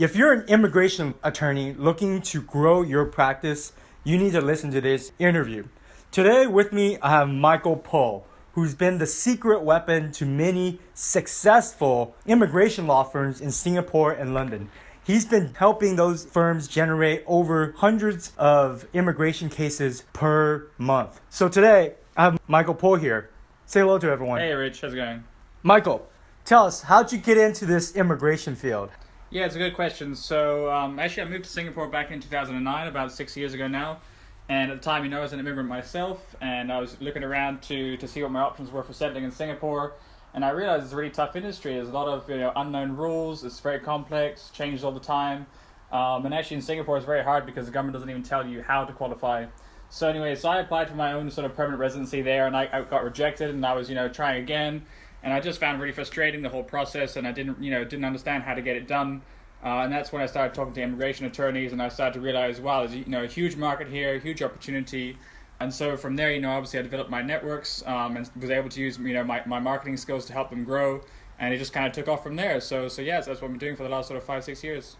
If you're an immigration attorney looking to grow your practice, you need to listen to this interview. Today with me, I have Michael Pohl, who's been the secret weapon to many successful immigration law firms in Singapore and London. He's been helping those firms generate over hundreds of immigration cases per month. So today, I have Michael Pohl here. Say hello to everyone. Hey Rich, how's it going? Michael, tell us, how'd you get into this immigration field? Yeah, it's a good question. So actually I moved to Singapore back in 2009, about 6 years ago now. And at the time, I was an immigrant myself, and I was looking around to see what my options were for settling in Singapore. And I realized it's a really tough industry. There's a lot of unknown rules. It's very complex, changes all the time. And actually in Singapore, it's very hard because the government doesn't even tell you how to qualify. So anyway, I applied for my own sort of permanent residency there, and I got rejected, and I was trying again. And I just found it really frustrating, the whole process, and I didn't understand how to get it done. And that's when I started talking to immigration attorneys, and I started to realize, wow, there's a huge market here, huge opportunity. And so from there, obviously I developed my networks and was able to use my marketing skills to help them grow, and it just kind of took off from there. So yes, that's what I've been doing for the last sort of 5-6 years.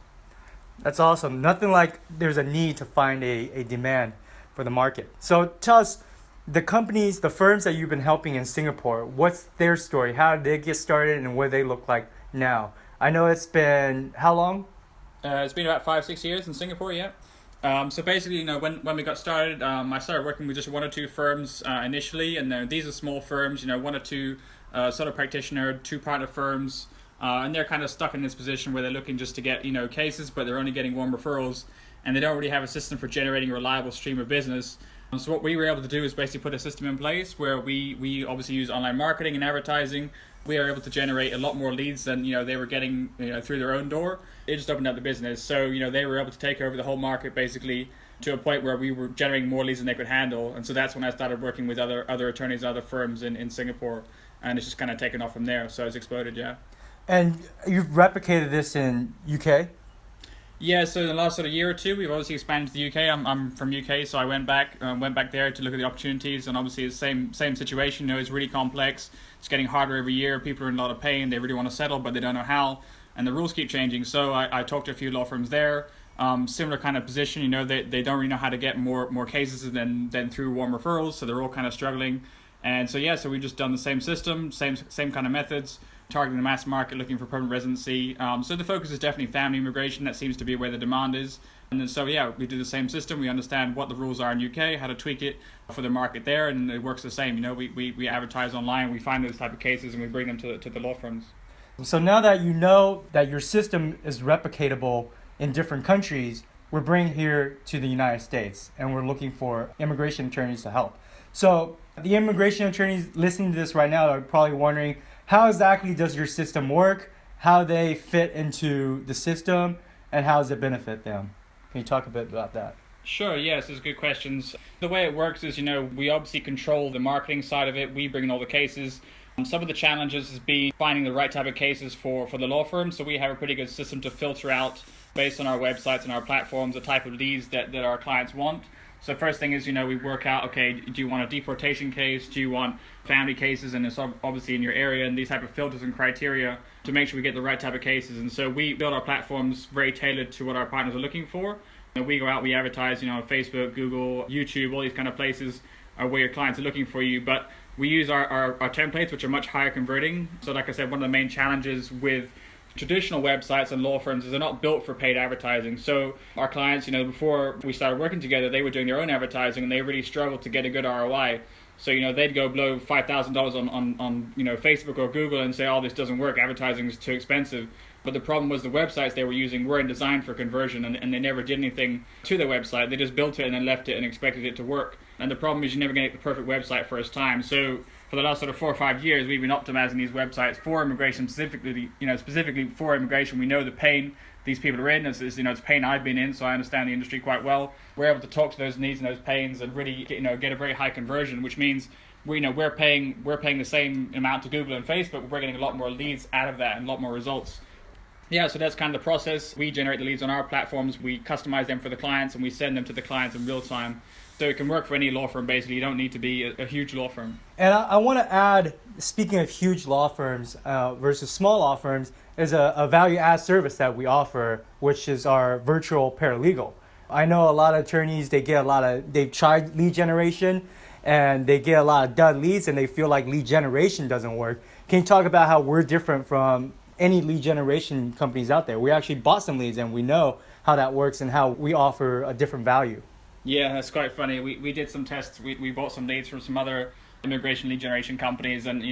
That's awesome. Nothing like there's a need to find a demand for the market. So tell us, the companies, the firms that you've been helping in Singapore, what's their story? How did they get started and what do they look like now? I know it's been, how long? It's been about 5-6 years in Singapore, yeah. So basically, when we got started, I started working with just one or two firms initially, and these are small firms, one or two sort of practitioner, two partner firms, and they're kind of stuck in this position where they're looking just to get, cases, but they're only getting warm referrals, and they don't really have a system for generating a reliable stream of business. So what we were able to do is basically put a system in place where we obviously use online marketing and advertising. We are able to generate a lot more leads than they were getting through their own door. It just opened up the business. So they were able to take over the whole market basically to a point where we were generating more leads than they could handle. And so that's when I started working with other attorneys, other firms in Singapore, and it's just kind of taken off from there. So it's exploded, yeah. And you've replicated this in UK? Yeah, so in the last sort of year or two, we've obviously expanded to the UK. I'm from UK, so I went back there to look at the opportunities, and obviously it's the same situation. It's really complex. It's getting harder every year. People are in a lot of pain. They really want to settle, but they don't know how, and the rules keep changing. So I talked to a few law firms there. Similar kind of position. They don't really know how to get more cases than through warm referrals. So they're all kind of struggling. And so so we've just done the same system, same kind of methods, targeting the mass market, looking for permanent residency. So the focus is definitely family immigration. That seems to be where the demand is. And then so we do the same system. We understand what the rules are in UK, how to tweak it for the market there, and it works the same. We advertise online, we find those type of cases, and we bring them to the law firms. So now that you know that your system is replicatable in different countries, we're bringing here to the United States, and we're looking for immigration attorneys to help. So the immigration attorneys listening to this right now are probably wondering, how exactly does your system work? How they fit into the system, and how does it benefit them? Can you talk a bit about that? Sure, yes, those are good questions. The way it works is, we obviously control the marketing side of it. We bring in all the cases. Some of the challenges has been finding the right type of cases for the law firm. So we have a pretty good system to filter out, based on our websites and our platforms, the type of leads that our clients want. So first thing is, we work out, okay, do you want a deportation case? Do you want family cases? And it's obviously in your area, and these type of filters and criteria to make sure we get the right type of cases. And so we build our platforms very tailored to what our partners are looking for. And we go out, we advertise, on Facebook, Google, YouTube, all these kind of places are where your clients are looking for you. But we use our templates, which are much higher converting. So like I said, one of the main challenges with traditional websites and law firms is they're not built for paid advertising. So our clients, before we started working together, they were doing their own advertising, and they really struggled to get a good ROI. So they'd go blow $5,000 on Facebook or Google and say, oh, this doesn't work, advertising is too expensive. But the problem was the websites they were using weren't designed for conversion, and they never did anything to their website. They just built it and then left it and expected it to work. And the problem is you're never going to get the perfect website first time. So for the last sort of 4 or 5 years, we've been optimizing these websites for immigration, specifically for immigration. We know the pain these people are in. It's pain I've been in, so I understand the industry quite well. We're able to talk to those needs and those pains and really get a very high conversion, which means we're paying the same amount to Google and Facebook, but we're getting a lot more leads out of that and a lot more results. Yeah, so that's kind of the process. We generate the leads on our platforms, we customize them for the clients, and we send them to the clients in real time. So it can work for any law firm, basically. You don't need to be a huge law firm. And I want to add, speaking of huge law firms versus small law firms, is a value add service that we offer, which is our virtual paralegal. I know a lot of attorneys, they've tried lead generation and they get a lot of dud leads and they feel like lead generation doesn't work. Can you talk about how we're different from any lead generation companies out there? We actually bought some leads and we know how that works and how we offer a different value. Yeah, that's quite funny. We did some tests. We bought some leads from some other immigration lead generation companies, and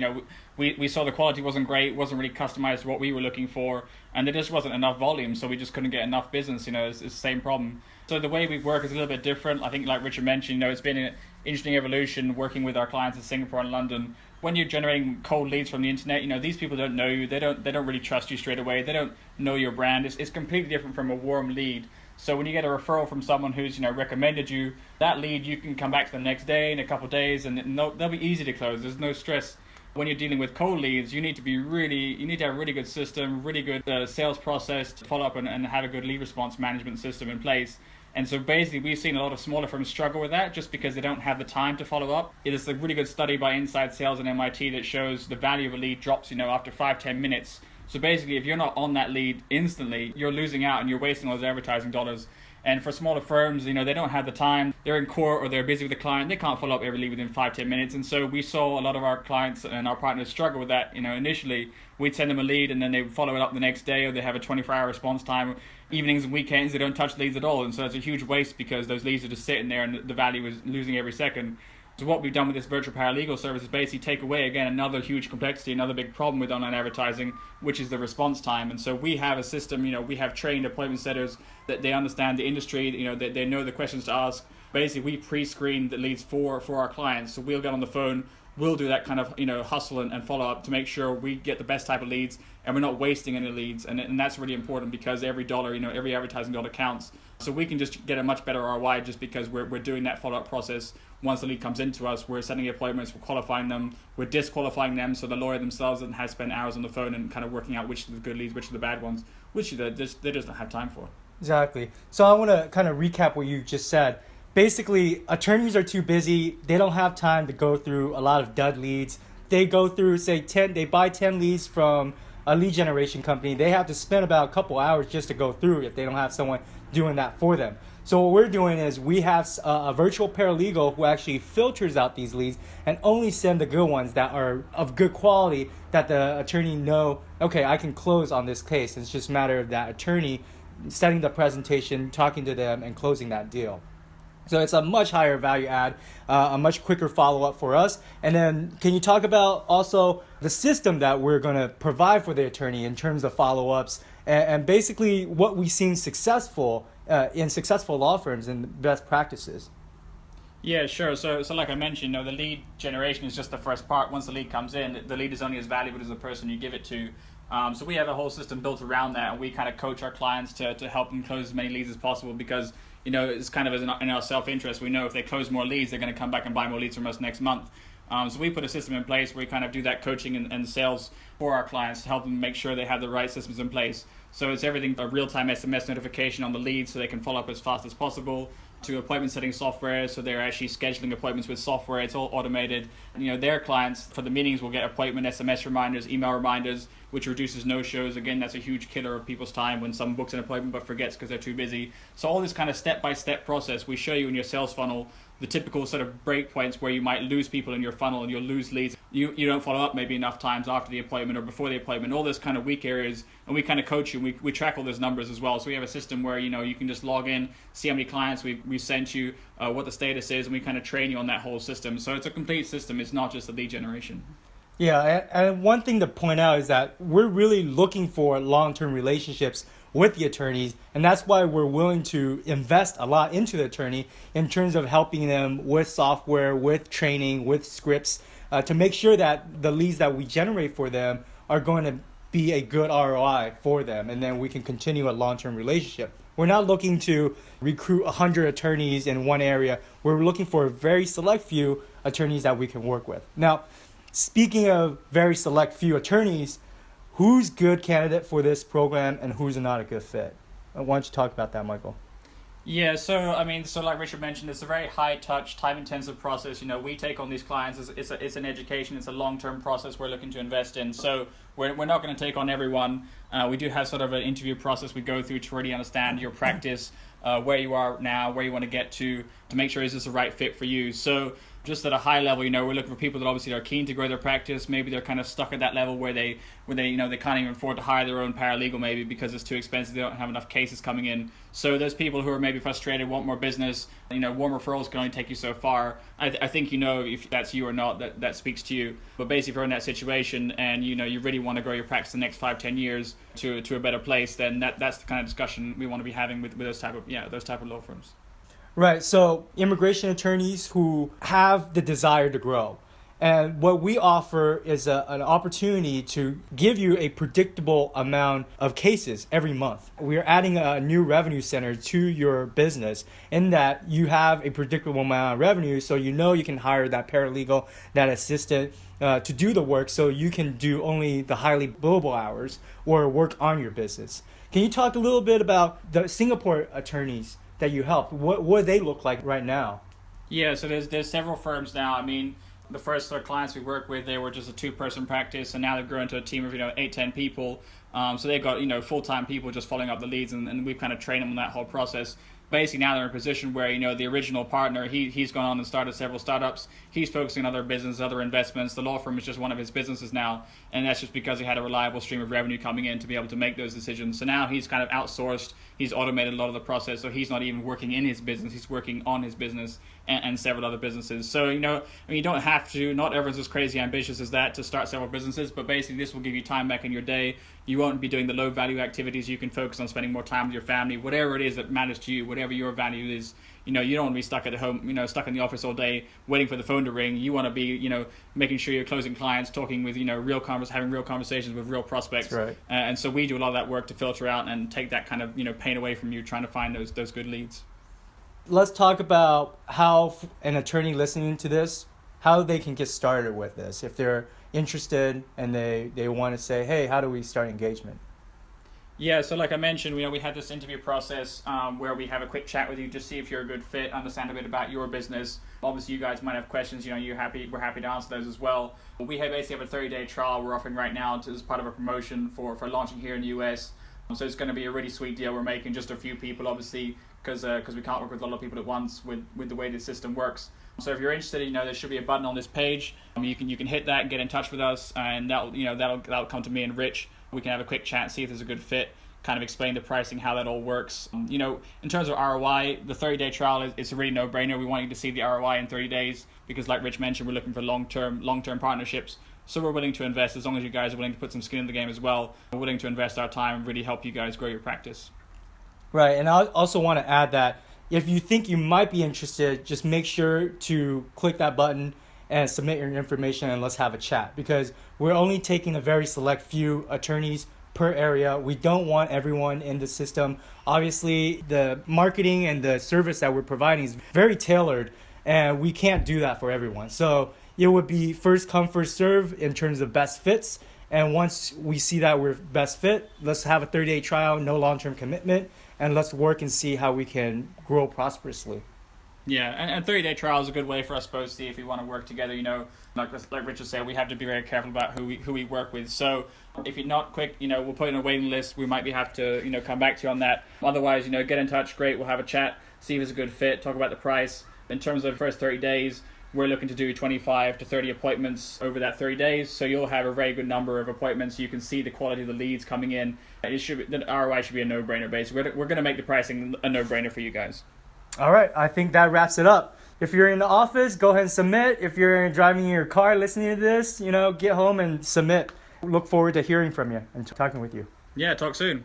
we saw the quality wasn't great, wasn't really customized to what we were looking for, and there just wasn't enough volume, so we just couldn't get enough business. It's the same problem. So the way we work is a little bit different. I think, like Richard mentioned, it's been an interesting evolution working with our clients in Singapore and London. When you're generating cold leads from the internet, these people don't know you. They don't really trust you straight away. They don't know your brand. It's completely different from a warm lead. So when you get a referral from someone who's recommended you, that lead, you can come back to the next day, in a couple of days, and they'll be easy to close. There's no stress. When you're dealing with cold leads, you need to have a really good system, really good sales process to follow up and have a good lead response management system in place. And so basically, we've seen a lot of smaller firms struggle with that just because they don't have the time to follow up. It is a really good study by Inside Sales and MIT that shows the value of a lead drops, after 5-10 minutes. So basically, if you're not on that lead instantly, you're losing out and you're wasting all those advertising dollars. And for smaller firms, they don't have the time. They're in court or they're busy with the client. They can't follow up every lead within 5-10 minutes. And so we saw a lot of our clients and our partners struggle with that. Initially, we'd send them a lead and then they would follow it up the next day, or they have a 24-hour response time. Evenings and weekends, they don't touch leads at all. And so it's a huge waste because those leads are just sitting there and the value is losing every second. So what we've done with this virtual paralegal service is basically take away, again, another huge complexity, another big problem with online advertising, which is the response time. And so we have a system, we have trained appointment setters that they understand the industry, they know the questions to ask. Basically, we pre-screen the leads for our clients. So we'll get on the phone, we'll do that kind of, hustle and follow up to make sure we get the best type of leads and we're not wasting any leads. And that's really important because every dollar, every advertising dollar counts. So we can just get a much better ROI just because we're doing that follow-up process. Once the lead comes into us, we're setting appointments, we're qualifying them, we're disqualifying them, so the lawyer themselves doesn't have to spend hours on the phone and kind of working out which are the good leads, which are the bad ones, which they just don't have time for. Exactly. So I want to kind of recap what you just said. Basically, attorneys are too busy. They don't have time to go through a lot of dud leads. They go through, they buy 10 leads from a lead generation company. They have to spend about a couple hours just to go through if they don't have someone doing that for them. So what we're doing is we have a virtual paralegal who actually filters out these leads and only send the good ones that are of good quality that the attorney know, okay, I can close on this case. It's just a matter of that attorney setting the presentation, talking to them, and closing that deal. So it's a much higher value add, a much quicker follow-up for us. And then can you talk about also the system that we're going to provide for the attorney in terms of follow-ups and basically what we've seen successful in successful law firms and best practices? Yeah, sure. So like I mentioned, the lead generation is just the first part. Once the lead comes in, the lead is only as valuable as the person you give it to. So we have a whole system built around that, and we kind of coach our clients to help them close as many leads as possible because it's kind of in our self-interest. We know if they close more leads, they're going to come back and buy more leads from us next month. So we put a system in place where we kind of do that coaching and sales for our clients to help them make sure they have the right systems in place. So it's everything from real-time SMS notification on the leads so they can follow up as fast as possible, to appointment setting software, so they're actually scheduling appointments with software. It's all automated. Their clients for the meetings will get appointment SMS reminders, email reminders, which reduces no-shows. Again, that's a huge killer of people's time when someone books an appointment but forgets because they're too busy. So all this kind of step-by-step process, we show you in your sales funnel the typical sort of break points where you might lose people in your funnel and you'll lose leads. You don't follow up maybe enough times after the appointment or before the appointment, all those kind of weak areas, and we kind of coach you. We track all those numbers as well. So we have a system where you can just log in, see how many clients we've sent you, what the status is, and we kind of train you on that whole system. So it's a complete system. It's not just a lead generation. Yeah, and one thing to point out is that we're really looking for long-term relationships with the attorneys, and that's why we're willing to invest a lot into the attorney in terms of helping them with software, with training, with scripts, to make sure that the leads that we generate for them are going to be a good ROI for them, and then we can continue a long-term relationship. We're not looking to recruit 100 attorneys in one area. We're looking for a very select few attorneys that we can work with. Now, speaking of very select few attorneys, who's good candidate for this program and who's not a good fit. Why don't you talk about that, Michael? Yeah, so I mean, so like Richard mentioned, it's a very high touch, time intensive process. We take on these clients. It's an education. It's a long term process we're looking to invest in. So we're not going to take on everyone. We do have sort of an interview process we go through to really understand your practice, where you are now, where you want to get to make sure is this the right fit for you. So just at a high level, we're looking for people that obviously are keen to grow their practice. Maybe they're kind of stuck at that level where they they can't even afford to hire their own paralegal, maybe because it's too expensive. They don't have enough cases coming in. So those people who are maybe frustrated, want more business, warm referrals can only take you so far. I think if that's you or not, that speaks to you. But basically, if you're in that situation and you really want to grow your practice the next 5-10 years to a better place, then that's the kind of discussion we want to be having with those type of law firms. Right. So immigration attorneys who have the desire to grow. And what we offer is an opportunity to give you a predictable amount of cases every month. We are adding a new revenue center to your business in that you have a predictable amount of revenue, so you can hire that paralegal, that assistant to do the work, so you can do only the highly billable hours or work on your business. Can you talk a little bit about the Singapore attorneys that you help? What do they look like right now? Yeah, so there's several firms now. I mean, the first sort of clients we worked with, they were just a 2-person practice, and now they've grown to a team of 8-10 people. So they've got full-time people just following up the leads, and we've kind of trained them on that whole process. Basically, now they're in a position where the original partner, he's gone on and started several startups. He's focusing on other business, other investments. The law firm is just one of his businesses now, and that's just because he had a reliable stream of revenue coming in to be able to make those decisions. So now he's kind of outsourced. He's automated a lot of the process, so he's not even working in his business. He's working on his business and several other businesses. So you don't have to. Not everyone's as crazy ambitious as that to start several businesses, but basically this will give you time back in your day. You won't be doing the low value activities. You can focus on spending more time with your family, whatever it is that matters to you, whatever your value is. You don't want to be stuck at home, stuck in the office all day waiting for the phone to ring. You want to be, making sure you're closing clients, talking with, having real conversations with real prospects. That's right. And so we do a lot of that work to filter out and take that kind of, pain away from you trying to find those good leads. Let's talk about how an attorney listening to this, how they can get started with this. If they're interested and they want to say, hey, how do we start engagement? Yeah, so like I mentioned, we had this interview process where we have a quick chat with you, just see if you're a good fit, understand a bit about your business. Obviously, you guys might have questions. We're happy to answer those as well. We basically have a 30-day trial we're offering right now as part of a promotion for launching here in the US. So it's going to be a really sweet deal. We're making just a few people, obviously, because we can't work with a lot of people at once with the way the system works. So if you're interested, there should be a button on this page. You can hit that and get in touch with us, and that'll come to me and Rich. We can have a quick chat, see if there's a good fit, kind of explain the pricing, how that all works. In terms of ROI, the 30-day trial is a really no-brainer. We want you to see the ROI in 30 days because, like Rich mentioned, we're looking for long-term partnerships. So we're willing to invest as long as you guys are willing to put some skin in the game as well. We're willing to invest our time and really help you guys grow your practice. Right, and I also want to add that if you think you might be interested, just make sure to click that button and submit your information and let's have a chat, because we're only taking a very select few attorneys per area. We don't want everyone in the system. Obviously, the marketing and the service that we're providing is very tailored, and we can't do that for everyone. So it would be first come, first serve in terms of best fits. And once we see that we're best fit, let's have a 30-day trial, no long-term commitment, and let's work and see how we can grow prosperously. Yeah, and 30-day trial is a good way for us both to see if we want to work together. Like Richard said, we have to be very careful about who we work with. So if you're not quick, we'll put in a waiting list. We might have to, come back to you on that. Otherwise, get in touch. Great, we'll have a chat, see if it's a good fit, talk about the price. In terms of the first 30 days, we're looking to do 25 to 30 appointments over that 30 days. So you'll have a very good number of appointments. You can see the quality of the leads coming in. The ROI should be a no-brainer, basically. We're going to make the pricing a no-brainer for you guys. All right, I think that wraps it up. If you're in the office, go ahead and submit. If you're driving in your car listening to this, get home and submit. Look forward to hearing from you and talking with you. Yeah, talk soon.